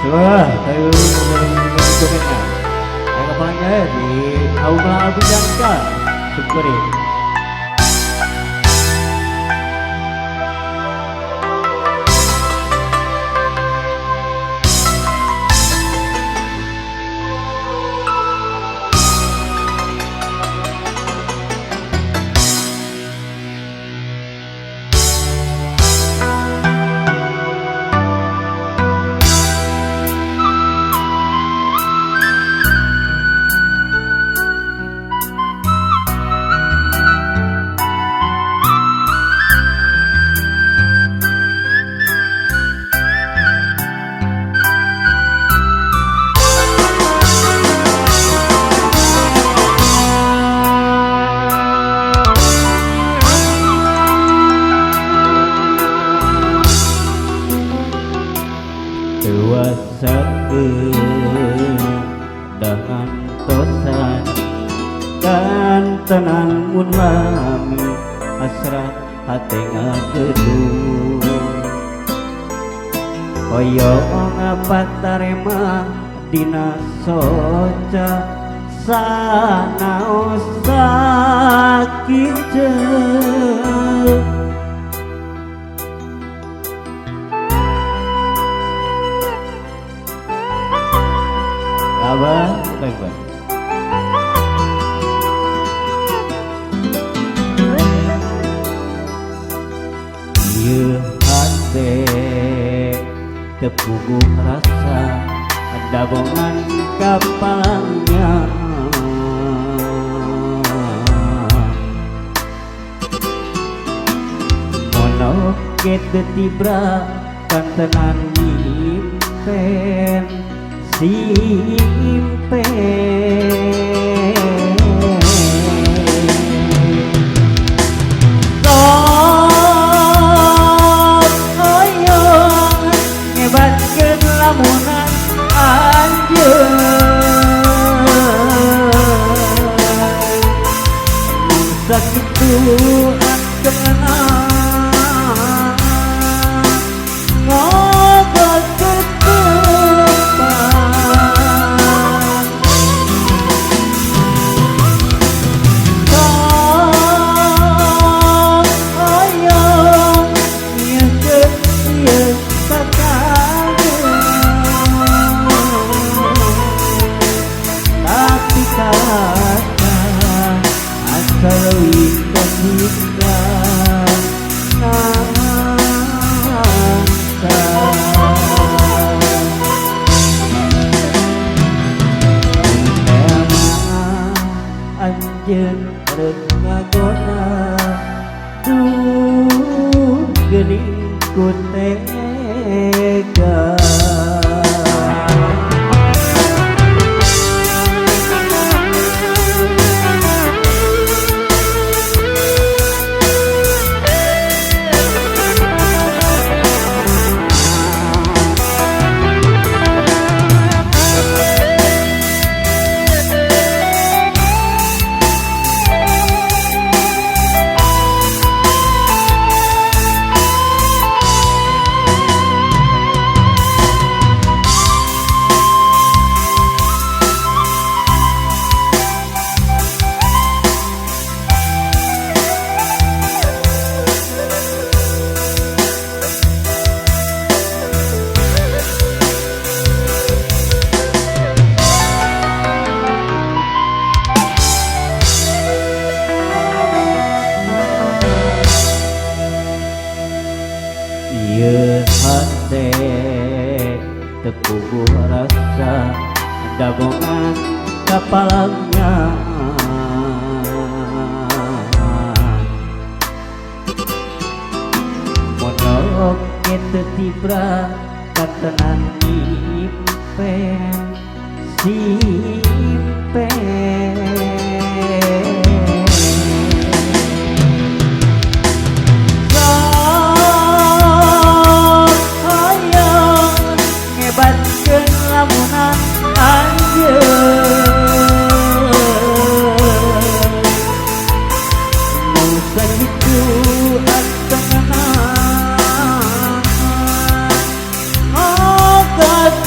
Wah, tayo komennya. Ay kapalanya di Aula Abidangka Sukuri. Dengan tosan kantenan mun lami asrah hate ngagedung koyo ngapatarema dina soca sanaos sakit Abah, baik-baik. Ieu hate tepuguh rasa dagongan kapalnya monok ketibra kantenan impen simpen sok oyong ngebatkeun lamunan anjeun sakitu anteunana ngobrol anjeun rek ngagona duh geuning ku tega ieu hate tepuguh rasa dagongan kapalnya monok kitu tibra katenan impen simpen lamunan anjeun nu sakitu anteunana ngogat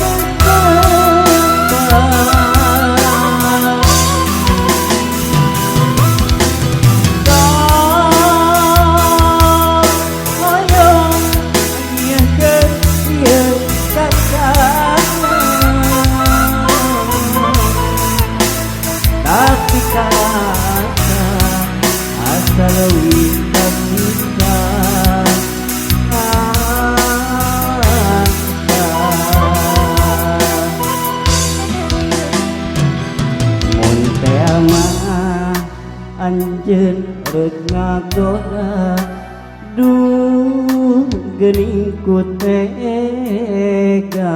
kita mun tema anjeun rek ngagoda duh geuning ku tega